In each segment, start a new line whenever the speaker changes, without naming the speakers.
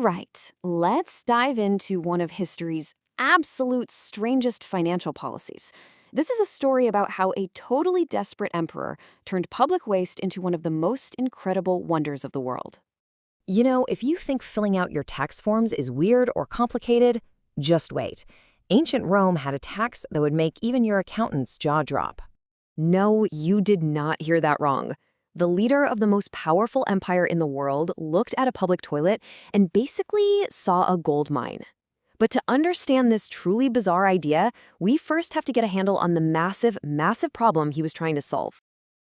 right, let's dive into one of history's absolute strangest financial policies. This is a story about how a totally desperate emperor turned public waste into one of the most incredible wonders of the world.
You know, if you think filling out your tax forms is weird or complicated, just wait. Ancient Rome had a tax that would make even your accountant's jaw drop.
No, you did not hear that wrong. The leader of the most powerful empire in the world looked at a public toilet and basically saw a gold mine. But to understand this truly bizarre idea, we first have to get a handle on the massive problem he was trying to solve.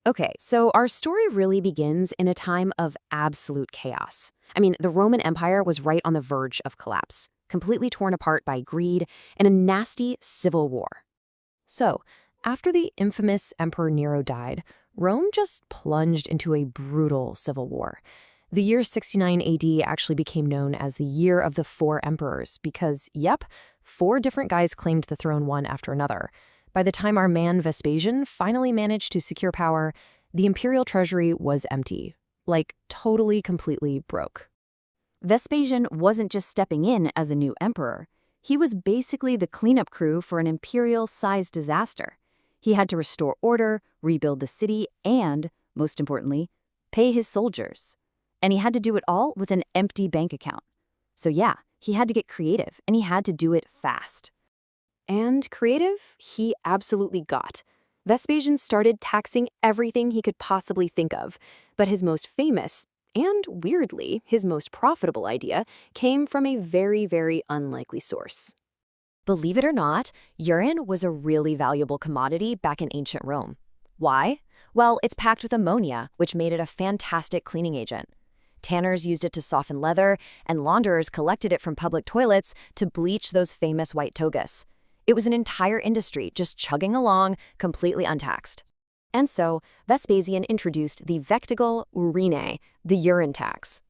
Okay, so our story really begins in a time of absolute chaos. I mean, the Roman Empire was right on the verge of collapse, completely torn apart by greed and a nasty civil war. So, after the infamous Emperor Nero died, Rome just plunged into a brutal civil war. The year 69 AD actually became known as the Year of the Four Emperors because, yep, four different guys claimed the throne one after another. By the time our man Vespasian finally managed to secure power, the imperial treasury was empty. Like, totally, completely broke.
Vespasian wasn't just stepping in as a new emperor. He was basically the cleanup crew for an imperial-sized disaster. He had to restore order, rebuild the city, and, most importantly, pay his soldiers. And he had to do it all with an empty bank account. So yeah, he had to get creative, and he had to do it fast.
And creative, he absolutely got. Vespasian started taxing everything he could possibly think of, but his most famous, and weirdly, his most profitable idea came from a very unlikely source.
Believe it or not, urine was a really valuable commodity back in ancient Rome. Why? Well, it's packed with ammonia, which made it a fantastic cleaning agent. Tanners used it to soften leather, and launderers collected it from public toilets to bleach those famous white togas. It was an entire industry just chugging along, completely untaxed. And so, Vespasian introduced the vectigal urinae, the urine tax.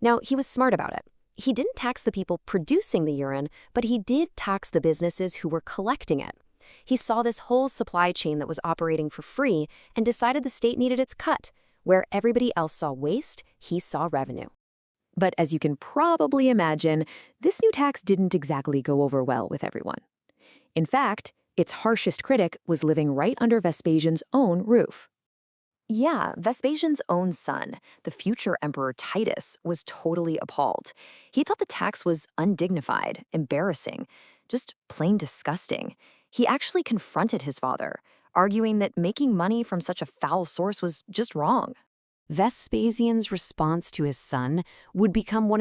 Now, he was smart about it. He didn't tax the people producing the urine, but he did tax the businesses who were collecting it. He saw this whole supply chain that was operating for free and decided the state needed its cut. Where everybody else saw waste, he saw revenue.
But as you can probably imagine, this new tax didn't exactly go over well with everyone. In fact, its harshest critic was living right under Vespasian's own roof.
Yeah, Vespasian's own son, the future Emperor Titus, was totally appalled. He thought the tax was undignified, embarrassing, just plain disgusting. He actually confronted his father, arguing that making money from such a foul source was just wrong.
Vespasian's response to his son would become one